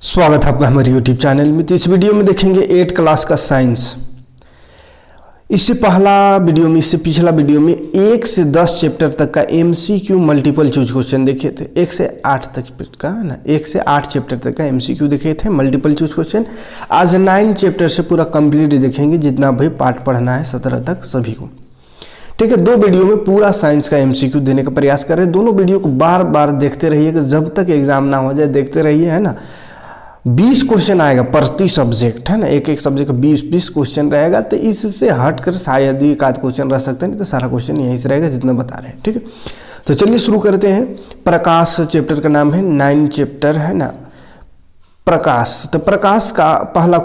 स्वागत है आपका हमारे YouTube चैनल में। तो इस वीडियो में देखेंगे 8 क्लास का साइंस। इससे पिछला वीडियो में 1 से 10 चैप्टर तक का MCQ मल्टीपल चूज क्वेश्चन देखे थे। 1 से 8 तक का ना 1 से 8 चैप्टर तक का MCQ देखे थे मल्टीपल चूज क्वेश्चन। आज 9 चैप्टर से पूरा कंप्लीट देखेंगे, जितना भी पार्ट पढ़ना है 17 तक सभी को। ठीक है, 2 वीडियो में पूरा साइंस का MCQ देने का प्रयास कर रहे हैं। दोनों वीडियो को बार बार देखते रहिएगा, जब तक एग्जाम ना हो जाए देखते रहिए, है ना। 20 क्वेश्चन आएगा प्रति सब्जेक्ट, है ना। एक सब्जेक्ट का 20 क्वेश्चन रहेगा। तो इससे हटकर शायद ही एक आध क्वेश्चन रह सकता है, नहीं तो सारा क्वेश्चन यहीं से रहेगा जितना बता रहे हैं। ठीक है, तो चलिए शुरू करते हैं। प्रकाश चैप्टर का नाम है, 9 चैप्टर है ना, प्रकाश। तो प्रकाश का पहला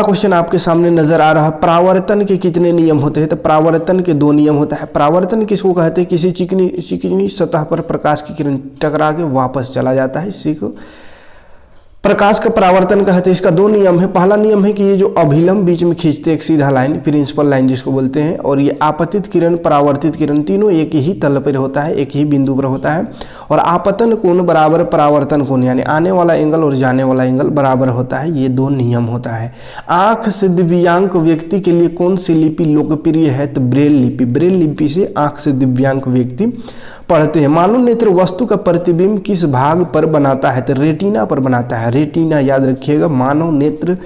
क्वेश्चन आपके सामने नजर आ रहा है। परावर्तन के कितने नियम होते हैं? तो परावर्तन के 2 नियम होता है। परावर्तन किसको कहते हैं? किसी चिकनी सतह पर प्रकाश की किरण टकरा के वापस चला जाता है, इसी को प्रकाश का परावर्तन कहते हैं। इसका 2 नियम है। पहला नियम है कि ये जो अभिलंब बीच में खींचते एक सीधा लाइन, प्रिंसिपल लाइन जिसको बोलते हैं, और ये आपतित किरण परावर्तित किरण तीनों एक ही तल पर होता है, एक ही बिंदु पर होता है। और आपतन कोण बराबर परावर्तन कोण, यानी आने वाला एंगल और जाने वाला एंगल बराबर होता है। ये 2 नियम होता है। आंख से दिव्यांग व्यक्ति के लिए कौन सी लिपि लोकप्रिय है? तो ब्रेल लिपि। ब्रेल लिपि से आंख से दिव्यांग व्यक्ति पढ़ते हैं। मानव नेत्र वस्तु का प्रतिबिंब किस भाग पर बनाता है? तो रेटिना पर बनाता है। रेटिना याद रखिएगा, मानव नेत्र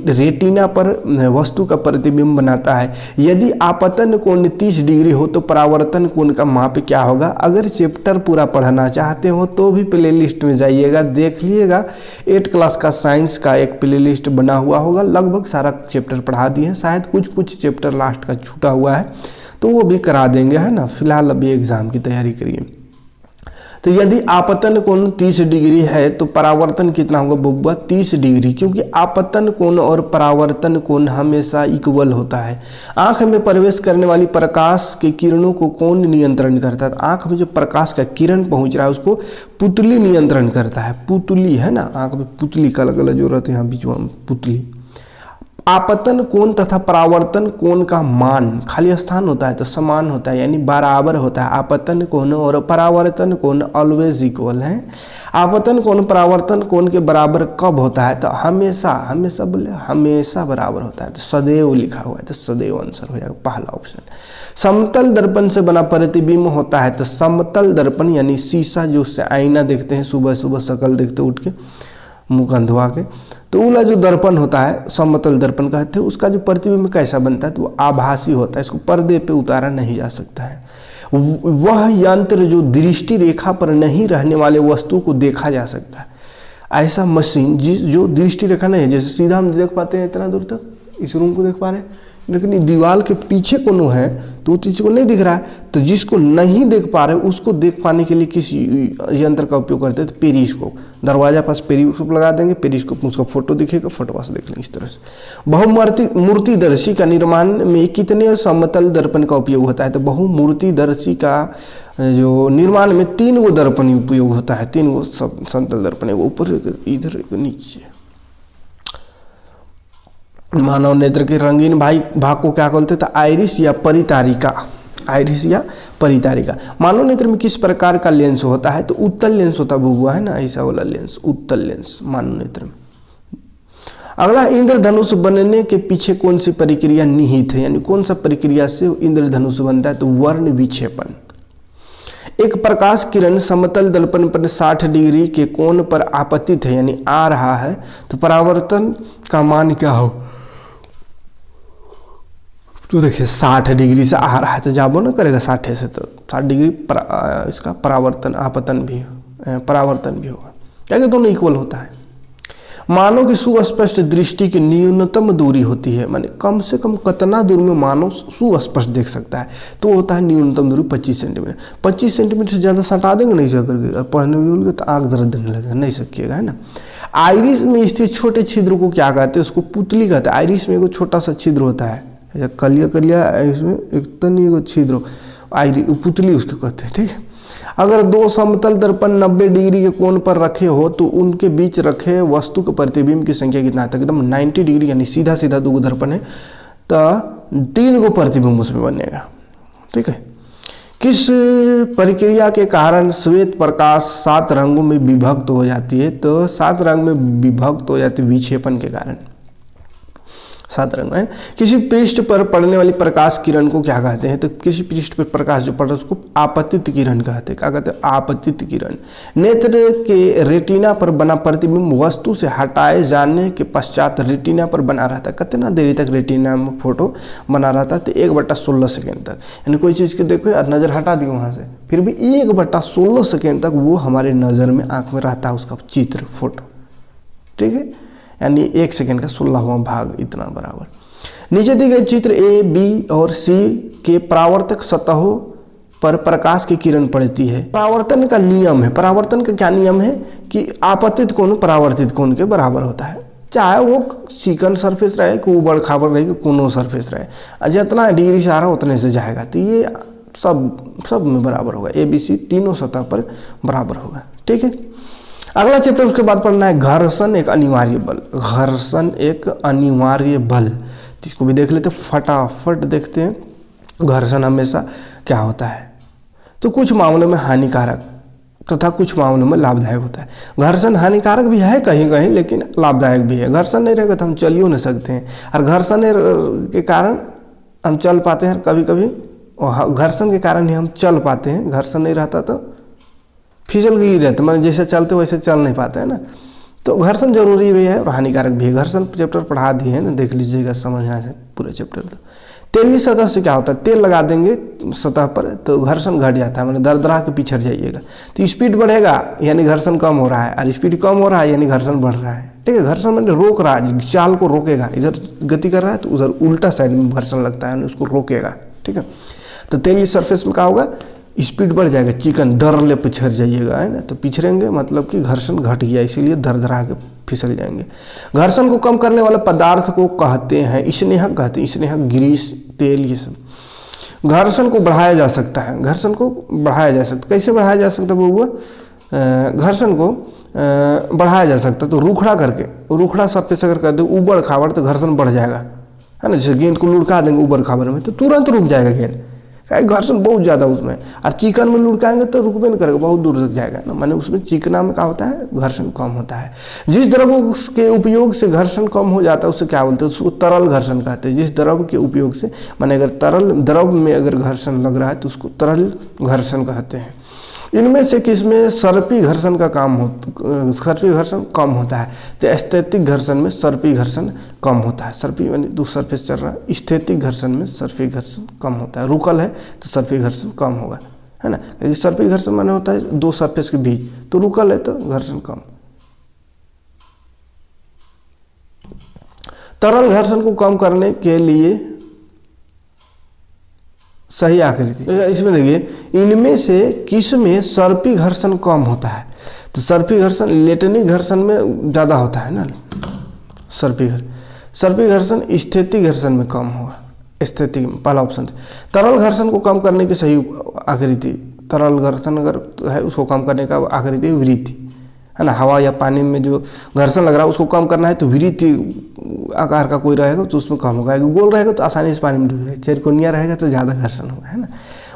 रेटिना पर वस्तु का प्रतिबिंब बनाता है। यदि आपतन कोण 30 डिग्री हो तो परावर्तन कोण का माप क्या होगा? अगर चैप्टर पूरा पढ़ना चाहते हो तो भी प्लेलिस्ट में जाइएगा, देख लीजिएगा। 8 क्लास का साइंस का एक प्लेलिस्ट बना हुआ होगा, लगभग सारा चैप्टर पढ़ा दिए हैं। शायद कुछ चैप्टर लास्ट का छूटा हुआ है तो वो भी करा देंगे, है ना। फिलहाल अभी एग्जाम की तैयारी करिए। तो यदि आपतन कोण 30 डिग्री है तो परावर्तन कितना होगा बब्बा? 30 डिग्री, क्योंकि आपतन कोण और परावर्तन कोण हमेशा इक्वल होता है। आंख में प्रवेश करने वाली प्रकाश के किरणों को कौन नियंत्रण करता है? आंख में जो प्रकाश का किरण पहुंच रहा है उसको पुतली नियंत्रण करता है। पुतली, है ना, आंख में पुतली का अलग जो रहते हैं, यहाँ बीच में पुतली। आपतन कोण तथा परावर्तन कोण का मान खाली स्थान होता है तो समान होता है, यानी बराबर होता है। आपतन कोण और परावर्तन कोण ऑलवेज इक्वल है। आपतन कोण परावर्तन कोण के बराबर कब होता है? तो हमेशा बोले हमेशा बराबर होता है। तो सदैव लिखा हुआ है, तो सदैव आंसर हो जाएगा पहला ऑप्शन। समतल दर्पण से बना प्रतिबिंब होता है। तो समतल दर्पण यानी शीशा, जो उससे आईना देखते हैं, सुबह सुबह शक्ल देखते उठ के मुँह कंधवा के, तो वाला जो दर्पण होता है समतल दर्पण कहते हैं। उसका जो प्रतिबिंब कैसा बनता है? तो वो आभासी होता है, इसको पर्दे पे उतारा नहीं जा सकता है। वह यंत्र जो दृष्टि रेखा पर नहीं रहने वाले वस्तु को देखा जा सकता है। ऐसा मशीन जो दृष्टि रेखा नहीं है, जैसे सीधा हम देख पाते हैं इतना दूर तक, इस रूम को देख पा रहे हैं, लेकिन दीवार के पीछे कोनो है तो उस चीज को नहीं दिख रहा है। तो जिसको नहीं देख पा रहे उसको देख पाने के लिए किस यंत्र का उपयोग करते हैं? तो पेरिस्कोप। दरवाजा पास पेरिस्कोप लगा देंगे, पेरिस्कोप में उसका फोटो दिखेगा, फोटो पास देख लेंगे इस तरह से। बहुमूर्तिदर्शी का निर्माण में कितने समतल दर्पण का उपयोग होता है? तो बहुमूर्तिदर्शी का जो निर्माण में 3 गो दर्पण उपयोग होता है। 3 गो समतल दर्पण है, ऊपर इधर नीचे। मानव नेत्र के रंगीन भाग को क्या बोलते थे? आइरिस या परितारिका। आइरिस या परितारिका। मानव नेत्र में किस प्रकार का लेंस होता है? तो उत्तल लेंस होता है बुआ, है ना, ऐसा वाला लेंस, उत्तल लेंस मानव नेत्र में। अगला, इंद्रधनुष बनने के पीछे कौन सी प्रक्रिया निहित है, यानी कौन सा प्रक्रिया से इंद्रधनुष बनता है? तो वर्ण विक्षेपण। एक प्रकाश किरण समतल दर्पण पर 60 डिग्री के कोण पर आपतित है, यानी आ रहा है, तो परावर्तन का मान क्या हो? तो देखिए 60 डिग्री से आ रहा है तो जाबो ना करेगा 60 से, तो 60 डिग्री इसका परावर्तन परावर्तन भी होगा, क्या दोनों इक्वल होता है। मानव की सुस्पष्ट दृष्टि की न्यूनतम दूरी होती है, माने कम से कम कितना दूर में मानव सुस्पष्ट देख सकता है? तो होता है न्यूनतम दूरी 25 सेंटीमीटर। 25 सेंटीमीटर से ज़्यादा सटा देंगे नहीं जा करके, पढ़ने भी बोलोगे तो आँख दर्द देने लगेगा, नहीं सकिएगा, है ना। आइरिस में स्थित छोटे छिद्र को क्या कहते हैं? उसको पुतली कहते हैं। आइरिस में एक छोटा सा छिद्र होता है, या कलिया इसमें एक तनी एगो छिद्र, पुतली उसके कहते हैं। ठीक है, अगर 2 समतल दर्पण 90 डिग्री के कोण पर रखे हो तो उनके बीच रखे वस्तु के प्रतिबिंब की संख्या कितना है? एकदम 90 डिग्री, यानी सीधा 2 दर्पण है तो 3 गो प्रतिबिंब उसमें बनेगा। ठीक है, किस प्रक्रिया के कारण श्वेत प्रकाश 7 रंगों में विभक्त हो जाती है? तो 7 रंग में विभक्त हो जाती है विक्षेपण के कारण। 7 रंग है। किसी पृष्ठ पर पड़ने वाली प्रकाश किरण को क्या कहते हैं? तो किसी पृष्ठ पर प्रकाश जो पड़ रहा है उसको आपतित किरण कहते हैं। क्या कहते हैं? आपतित किरण। नेत्र के रेटिना पर बना प्रतिबिंब वस्तु से हटाए जाने के पश्चात रेटिना पर बना रहता है। कितना देरी तक रेटिना में फोटो बना रहता है? तो 1/16 सेकेंड तक। यानी कोई चीज़ को देखो और नज़र हटा दी वहाँ से, फिर भी 1/16 सेकेंड तक वो हमारे नज़र में, आँख में रहता है उसका चित्र, फोटो। ठीक है, यानी 1 सेकेंड का 16वां भाग इतना बराबर। नीचे दी गई चित्र ए, बी और सी के परावर्तक सतहों पर प्रकाश की किरण पड़ती है। परावर्तन का नियम है। परावर्तन का क्या नियम है? कि आपतित कोण परावर्तित कोण के बराबर होता है, चाहे वो चिकन सरफेस रहे कि उबड़ खाबड़ रहे कि कोनो सरफेस रहे, जितना डिग्री से आ रहा उतने से जाएगा। तो ये सब में बराबर होगा। ए बी सी तीनों सतह पर बराबर होगा। ठीक है, अगला चैप्टर उसके बाद पढ़ना है घर्षण एक अनिवार्य बल। घर्षण एक अनिवार्य बल, जिसको भी देख लेते फटाफट देखते हैं। घर्षण हमेशा क्या होता है? तो कुछ मामलों में हानिकारक तथा कुछ मामलों में लाभदायक होता है। घर्षण हानिकारक भी है कहीं कहीं, लेकिन लाभदायक भी है। घर्षण नहीं रहेगा तो हम चल ही नहीं सकते हैं, और घर्षण के कारण हम चल पाते हैं कभी कभी, और घर्षण के कारण ही हम चल पाते हैं। घर्षण नहीं रहता तो फिसल गई रहता, मैंने जैसे चलते वैसे चल नहीं पाते हैं ना। तो घर्षण जरूरी भी है और हानिकारक भी है। घर्षण चैप्टर पढ़ा दिए हैं ना, देख लीजिएगा, समझना है पूरे चैप्टर। तो तेल की सतह से क्या होता है? तेल लगा देंगे सतह पर तो घर्षण घट जाता है, मैंने दरदरा के पिछड़ जाइएगा। तो स्पीड बढ़ेगा यानी घर्षण कम हो रहा है, और स्पीड कम हो रहा है यानी घर्षण बढ़ रहा है। ठीक है, घर्षण मैंने रोक रहा है, चाल को रोकेगा। इधर गति कर रहा है तो उधर उल्टा साइड में घर्षण लगता है, उसको रोकेगा। ठीक है, तो तेल की सरफेस में क्या होगा? स्पीड बढ़ जाएगा, चिकन दरले पिछड़ जाइएगा, है ना। तो पिछड़ेंगे मतलब कि घर्षण घट गया, इसीलिए दरदरा के फिसल जाएंगे। घर्षण को कम करने वाले पदार्थ को कहते हैं स्नेहक, कहते हैं स्नेहक, ग्रीस, तेल, ये सब। घर्षण को बढ़ाया जा सकता है। घर्षण को बढ़ाया जा सकता, कैसे बढ़ाया जा सकता है बबुआ? घर्षण को बढ़ाया जा सकता तो रूखड़ा करके, रूखड़ा सरफेस अगर कर दे उबड़ खाबड़ तो घर्षण बढ़ जाएगा, है ना। जैसे गेंद को लुढ़का देंगे उबड़ खाबड़ में तो तुरंत रुक जाएगा गेंद, घर्षण बहुत ज़्यादा उसमें। और चिकन में लुढ़काएंगे तो रुकबे नहीं करेगा, बहुत दूर तक जाएगा ना। माने उसमें चिकना में क्या होता है? घर्षण कम होता है। जिस द्रव के उपयोग से घर्षण कम हो जाता है उससे क्या बोलते हैं? उसको तरल घर्षण कहते हैं। जिस द्रव के उपयोग से, माने अगर तरल द्रव में अगर घर्षण लग रहा है तो उसको तरल घर्षण कहते हैं। इनमें से किसमें सर्पी घर्षण का काम हो, सर्पी घर्षण कम होता है? तो स्थैतिक घर्षण में सर्पी घर्षण कम होता है। सर्पी यानी दूसरा सरफेस चल रहा है, स्थैतिक घर्षण में सर्पी घर्षण कम होता है। रुकल है तो सर्पी घर्षण कम होगा, है ना। क्योंकि सर्पी घर्षण माने होता है 2 सरफेस के बीच, तो रुकल है तो घर्षण कम। तरल घर्षण को कम करने के लिए सही आकृति इसमें देखिए, इनमें से किस में सर्पी घर्षण कम होता है? तो सर्पी घर्षण लेटनिक घर्षण में ज़्यादा होता है ना। सर्पी घर्षण स्थैतिक घर्षण में कम होगा। स्थैतिक पहला ऑप्शन। तरल घर्षण को कम करने की सही आकृति, तरल घर्षण अगर है उसको कम करने का आकृति वृत्ति, है ना। हवा या पानी में जो घर्षण लग रहा है उसको कम करना है तो वृत्ति आकार का कोई रहेगा तो उसमें कम होगा। गोल रहेगा तो आसानी से पानी में डूबेगा, चरकोनिया रहेगा तो ज़्यादा घर्षण होगा, है ना।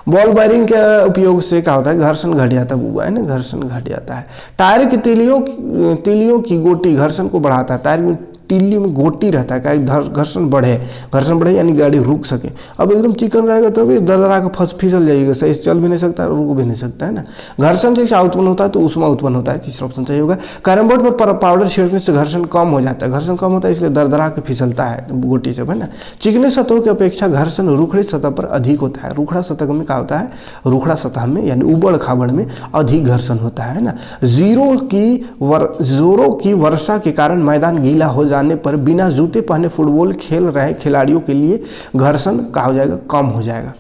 बॉल बेयरिंग के उपयोग से क्या होता है? घर्षण घट जाता है, ना, घर्षण घट जाता है। टायर की तीलियों की गोटी घर्षण को बढ़ाता है। टायर में तीली में गोटी रहता है, क्या घर्षण बढ़े यानी गाड़ी रुक सके। अब एकदम चिकन रहेगा तो भी दरदरा के फिसल जाइएगा, सही से चल भी नहीं सकता, रुक भी नहीं सकता, है ना। घर्षण से क्या उत्पन्न होता है? तो ऊष्मा उत्पन्न होता है। तीसरा ऑप्शन सही होगा। कैरम बोर्ड पर पाउडर छिड़कने से घर्षण कम हो जाता है। घर्षण कम होता है इसलिए दरदरा के फिसलता है गोटी से, है ना। चिकने सतहों की अपेक्षा घर्षण रुखड़ी सतह पर अधिक होता है। रुखड़ा सतह में क्या होता है? रुखड़ा सतह में यानी उबड़ खाबड़ में अधिक घर्षण होता है ना। जोरों की वर्षा के कारण मैदान गीला हो जाने पर बिना जूते पहने फुटबॉल खेल रहे खिलाड़ियों के लिए घर्षण क्या हो जाएगा? कम हो जाएगा।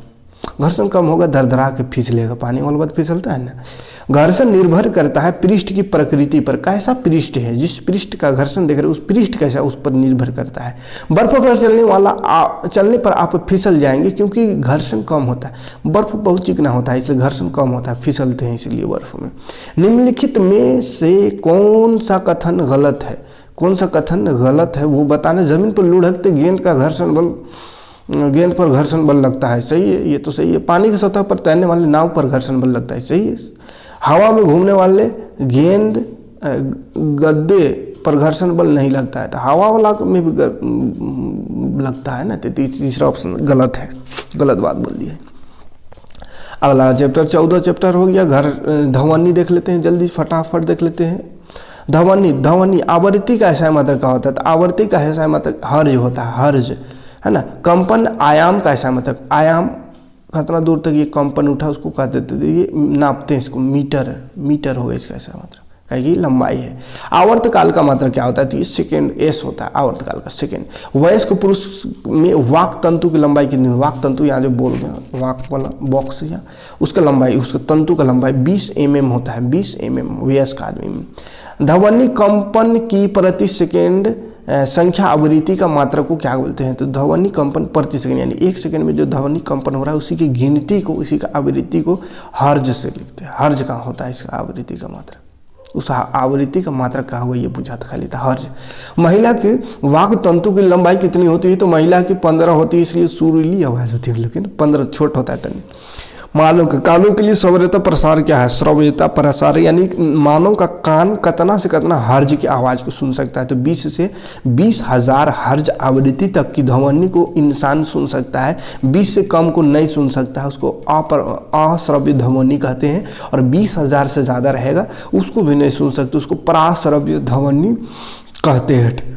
घर्षण कम होगा, दरदरा के फिसलेगा, पानी वाला बात फिसलता है ना। घर्षण निर्भर करता है पृष्ठ की प्रकृति पर। कैसा पृष्ठ है? जिस पृष्ठ का घर्षण देख रहे हैं उस पृष्ठ कैसा, उस पर निर्भर करता है। बर्फ पर चलने पर आप फिसल जाएंगे क्योंकि घर्षण कम होता है। बर्फ बहुत चिकना होता है इसलिए घर्षण कम होता है, फिसलते हैं इसलिए बर्फ में। निम्नलिखित में से कौन सा कथन गलत है? कौन सा कथन गलत है वो बताने। जमीन पर लुढ़कते गेंद का घर्षण बल गेंद पर घर्षण बल लगता है, सही है, ये तो सही है। पानी की सतह पर तैरने वाले नाव पर घर्षण बल लगता है, सही है। हवा में घूमने वाले गेंद गद्दे पर घर्षण बल नहीं लगता है, तो हवा वाला में भी लगता है ना, तो तीसरा ऑप्शन गलत है, गलत बात बोल दी है। अगला चैप्टर 14 चैप्टर हो गया। घर ध्वनि देख लेते हैं, जल्दी फटाफट देख लेते हैं। ध्वनि आवृत्ति का ऐसा मात्रक का होता है, तो आवृत्ति का ऐसा मात्रक हर्ज होता है, हर्ज है ना। कंपन आयाम का ऐसा मात्रक, आयाम कितना दूर तक ये कंपन उठा उसको कह देते थे, ये नापते हैं इसको, मीटर होगा इसका ऐसा मात्रक, कहेगी लंबाई है। आवर्तकाल का मात्रक क्या होता है, तो ये सेकेंड, एस होता है आवर्तकाल का, सेकेंड। वयस्क पुरुष में वाक तंतु की लंबाई कितनी है, वाक तंतु यहाँ जो बोल रहे हैं वाक वाला बॉक्स या उसका लंबाई, उसका तंतु का लंबाई 20 mm होता है, 20 mm वयस्क आदमी में। ध्वनि कंपन की प्रति सेकेंड संख्या आवृत्ति का मात्रक को क्या बोलते हैं, तो ध्वनि कंपन प्रति सेकंड, यानी 1 सेकंड में जो ध्वनि कंपन हो रहा है उसी की गिनती को, इसी का आवृत्ति को हर्ज से लिखते हैं। हर्ज कहाँ होता है इसका आवृत्ति का मात्रक, उस आवृत्ति का मात्रक कहाँ हुआ ये पूछा था खाली था, हर्ज। महिला के वाक तंतु की लंबाई कितनी होती है, तो महिला की 15 होती है, इसलिए सुरीली आवाज होती है, लेकिन 15 छोट होता है तनी। मानव के कानों के लिए श्रव्यता प्रसार क्या है, श्रव्यता प्रसार यानी मानव का कान कितना से कितना हर्ज की आवाज़ को सुन सकता है, तो 20 से 20,000 हर्ज आवृत्ति तक की ध्वनि को इंसान सुन सकता है। 20 से कम को नहीं सुन सकता है, उसको अश्रव्य ध्वनि कहते हैं। और 20,000 से ज़्यादा रहेगा उसको भी नहीं सुन सकते, उसको पराश्रव्य ध्वनि कहते हैं।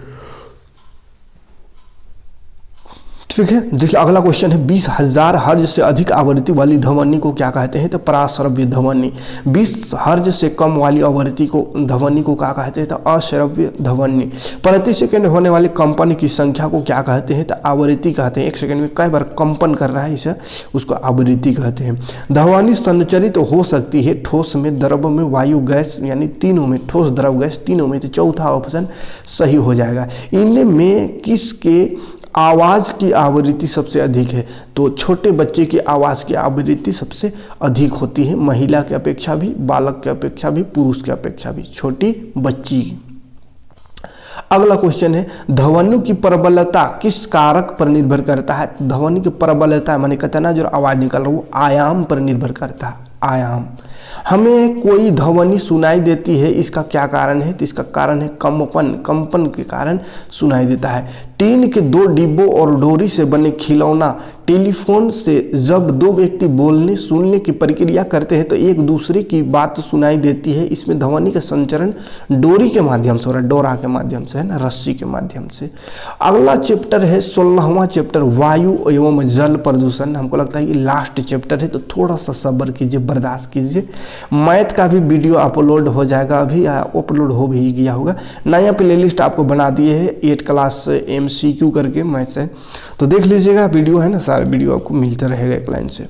ठीक है, देखिए अगला क्वेश्चन है 20,000 हर्ज से अधिक आवृत्ति वाली ध्वनि को क्या कहते हैं, तो पराश्रव्य ध्वनि। 20 हर्ज से कम वाली आवृत्ति को ध्वनि को क्या कहते हैं, तो अश्रव्य ध्वनि। प्रति सेकंड होने वाले कंपन की संख्या को क्या कहते हैं, तो आवृत्ति कहते हैं। 1 सेकंड में कई बार कंपन कर रहा है इसे, उसको आवृत्ति कहते हैं। ध्वनि संचरित तो हो सकती है ठोस में, द्रव में, वायु, गैस, यानी तीनों में, ठोस, द्रव, गैस तीनों में, तो चौथा ऑप्शन सही हो जाएगा। इनमें किसके आवाज़ की आवृत्ति सबसे अधिक है, तो छोटे बच्चे की आवाज़ की आवृत्ति सबसे अधिक होती है, महिला के अपेक्षा भी, बालक के अपेक्षा भी, पुरुष के अपेक्षा भी, छोटी बच्ची। अगला क्वेश्चन है ध्वनि की प्रबलता किस कारक पर निर्भर करता है, ध्वनि की प्रबलता माने कितना जो आवाज़ निकल रहा है वो आयाम पर निर्भर करता है, आयाम। हमें कोई ध्वनि सुनाई देती है, इसका क्या कारण है, तो इसका कारण है कंपन, कंपन के कारण सुनाई देता है। टीन के 2 डिब्बों और डोरी से बने खिलौना टेलीफोन से जब 2 व्यक्ति बोलने सुनने की प्रक्रिया करते हैं तो एक दूसरे की बात सुनाई देती है। इसमें ध्वनि का संचरण डोरी के माध्यम से हो रहा है, डोरा के माध्यम से है ना, रस्सी के माध्यम से। अगला चैप्टर है 16वां चैप्टर वायु एवं जल प्रदूषण। हमको लगता है कि लास्ट चैप्टर है, तो थोड़ा सा सब्र कीजिए, बर्दाश्त कीजिए। मैथ का भी वीडियो अपलोड हो जाएगा, अभी अपलोड हो भी गया होगा। नया प्ले लिस्ट आपको बना दिए है 8 क्लास MCQ करके मैथ से, तो देख लीजिएगा, वीडियो है ना, सारे वीडियो आपको मिलते रहेगा एक लाइन से।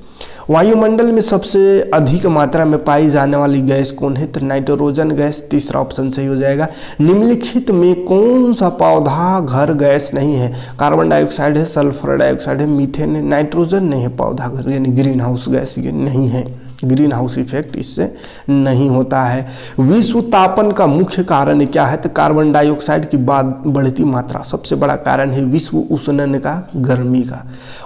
वायुमंडल में सबसे अधिक मात्रा में पाई जाने वाली गैस कौन है, तो नाइट्रोजन गैस, तीसरा ऑप्शन सही हो जाएगा। निम्नलिखित में कौन सा पौधा घर गैस नहीं है, कार्बन डाइऑक्साइड है, सल्फर डाइऑक्साइड है, मीथेन है, नाइट्रोजन नहीं है पौधा घर, यानी ग्रीन हाउस गैस ये नहीं है, ग्रीन हाउस इफेक्ट इससे नहीं होता है। विश्व तापन का मुख्य कारण क्या है, तो कार्बन डाइऑक्साइड की बढ़ती मात्रा सबसे बड़ा कारण है। विश्व उष्णन का, गर्मी का।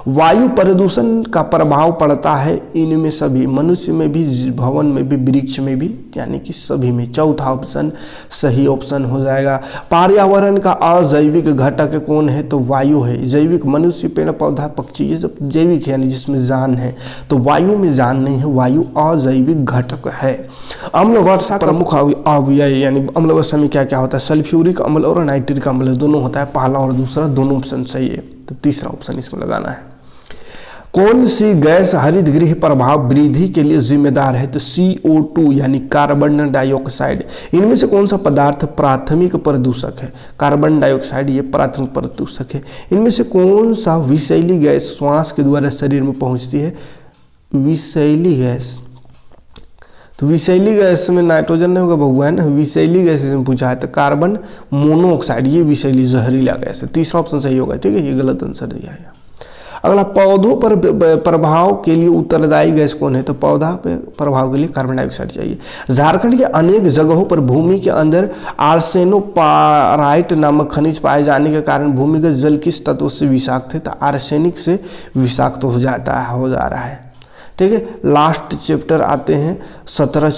वायु प्रदूषण का प्रभाव पड़ता है इनमें सभी, मनुष्य में भी, भवन में भी, वृक्ष में भी, यानी कि सभी में। चौथा ऑप्शन सही ऑप्शन हो जाएगा। पर्यावरण का अजैविक घटक कौन है, तो वायु है। जैविक मनुष्य, पेड़ पौधा, पक्षी ये सब जैविक है, यानी जिसमें जान है, तो वायु में जान नहीं है, वायु अजैविक घटक है। अम्ल वर्षा प्रमुख अवयव, यानी अम्ल वर्षा में क्या क्या होता है, सल्फ्यूरिक अम्ल और नाइट्रिक अम्ल दोनों होता है, पहला और दूसरा दोनों ऑप्शन सही है, तो तीसरा ऑप्शन इसमें लगाना है। कौन सी गैस हरित गृह प्रभाव वृद्धि के लिए जिम्मेदार है, तो CO2 यानी कार्बन डाइऑक्साइड। इनमें से कौन सा पदार्थ प्राथमिक प्रदूषक है, कार्बन डाइऑक्साइड ये प्राथमिक प्रदूषक है। इनमें से कौन सा विषैली गैस श्वास के द्वारा शरीर में पहुंचती है, विषैली गैस, तो विषैली गैस में नाइट्रोजन नहीं होगा बबुआ, है ना, विषैली गैस इसमें पूछा है, तो कार्बन मोनोऑक्साइड ये विषैली जहरीला गैस है, तीसरा ऑप्शन सही होगा। ठीक है, ये गलत आंसर दिया है। अगला, पौधों पर प्रभाव के लिए उत्तरदायी गैस कौन है? तो पौधा पे प्रभाव के लिए कार्बन डाइऑक्साइड चाहिए। झारखंड के अनेक जगहों पर भूमि के अंदर आर्सेनोपाराइट नामक खनिज पाए जाने के कारण भूमिगत जल किस तत्व से विषाक्त है? तो आर्सेनिक से विषाक्त हो जा रहा है। ठीक है, लास्ट चैप्टर आते हैं 17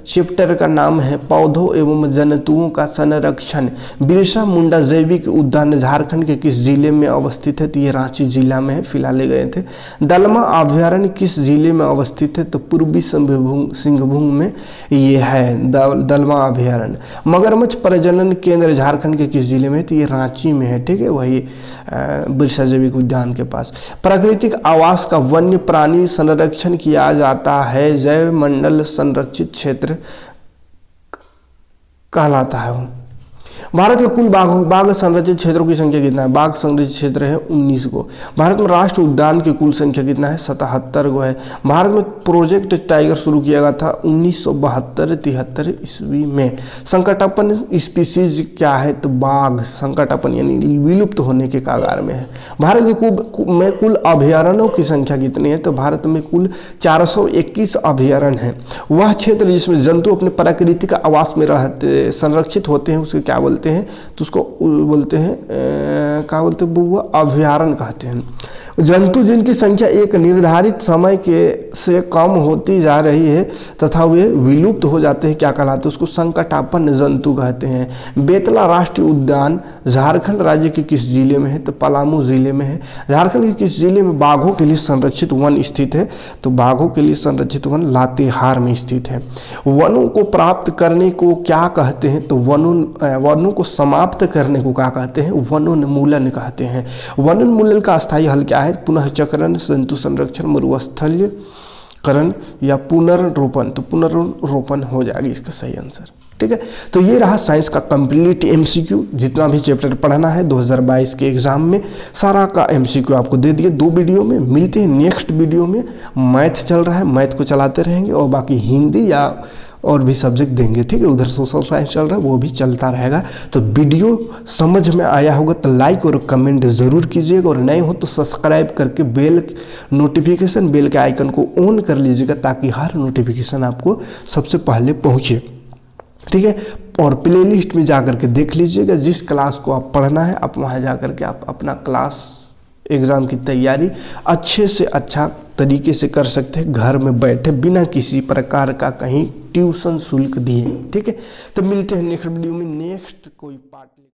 चैप्टर का नाम है पौधों एवं जंतुओं का संरक्षण। बिरसा मुंडा जैविक उद्यान झारखंड के किस जिले में अवस्थित है? तो ये रांची जिला में है, फिलहाल ले गए थे। दलमा अभ्यारण्य किस जिले में अवस्थित है? तो पूर्वी सिंहभूम में ये है दलमा अभ्यारण्य। मगरमच्छ प्रजनन केंद्र झारखंड के किस जिले में है? तो ये रांची में है। ठीक है, वही बिरसा जैविक उद्यान के पास। प्राकृतिक आवास का वन्य प्राणी संरक्षण किया जाता है, जैव मंडल संरक्षित क्षेत्र कहलाता है। भारत के कुल बाघ संरक्षित क्षेत्रों की संख्या कितना है? बाघ संरक्षित क्षेत्र है 19 को। भारत में राष्ट्रीय उद्यान की कुल संख्या कितना है? 77 को है। भारत में प्रोजेक्ट टाइगर शुरू किया गया था 1972-73 ईस्वी में। संकटापन स्पीसीज क्या है? तो बाघ संकटापन यानी विलुप्त होने के कगार में है। भारत में कुल अभयारण्यों की संख्या कितनी है? तो भारत में कुल 421 अभयारण्य है। वह क्षेत्र जिसमें जंतु अपने प्राकृतिक आवास में रहते संरक्षित होते हैं उसे क्या बोलते हैं? तो उसको बोलते हैं क्या बोलते हैं? वो अभयारण्य कहते हैं। जंतु जिनकी संख्या एक निर्धारित समय के से कम होती जा रही है तथा वे विलुप्त हो जाते हैं, क्या कहलाते हैं? उसको संकटापन्न जंतु कहते हैं। बेतला राष्ट्रीय उद्यान झारखंड राज्य के किस जिले में है? तो पलामू जिले में है। झारखंड के किस जिले में बाघों के लिए संरक्षित वन स्थित है? तो बाघों के लिए संरक्षित वन लातेहार में स्थित है। वनों को प्राप्त करने को क्या कहते हैं? तो वनों को समाप्त करने को क्या कहते हैं? वनोन्मूलन कहते हैं। वनोन्मूलन का अस्थायी हल क्या है? पुनः चक्रण, जंतु संरक्षण, मरुस्थलीकरण या पुनर्रोपण। तो पुनर्रोपण हो जाएगी इसका सही आंसर। ठीक है, तो ये रहा साइंस का कंप्लीट एमसीक्यू। जितना भी चैप्टर पढ़ना है 2022 के एग्जाम में सारा का एमसीक्यू आपको दे दिए 2 वीडियो में। मिलते हैं नेक्स्ट वीडियो में। मैथ चल रहा है, मैथ को चलाते रहेंगे और बाकी हिंदी या और भी सब्जेक्ट देंगे। ठीक है, उधर सोशल साइंस चल रहा है वो भी चलता रहेगा। तो वीडियो समझ में आया होगा तो लाइक और कमेंट ज़रूर कीजिएगा, और नए हो तो सब्सक्राइब करके बेल के आइकन को ऑन कर लीजिएगा ताकि हर नोटिफिकेशन आपको सबसे पहले पहुँचे। ठीक है, और प्लेलिस्ट में जाकर के देख लीजिएगा जिस क्लास को आप पढ़ना है, आप वहाँ जा कर के आप अपना क्लास एग्ज़ाम की तैयारी अच्छे से अच्छा तरीके से कर सकते हैं घर में बैठे बिना किसी प्रकार का कहीं ट्यूशन शुल्क दिए। ठीक है, तो मिलते हैं नेक्स्ट वीडियो में नेक्स्ट कोई पार्ट।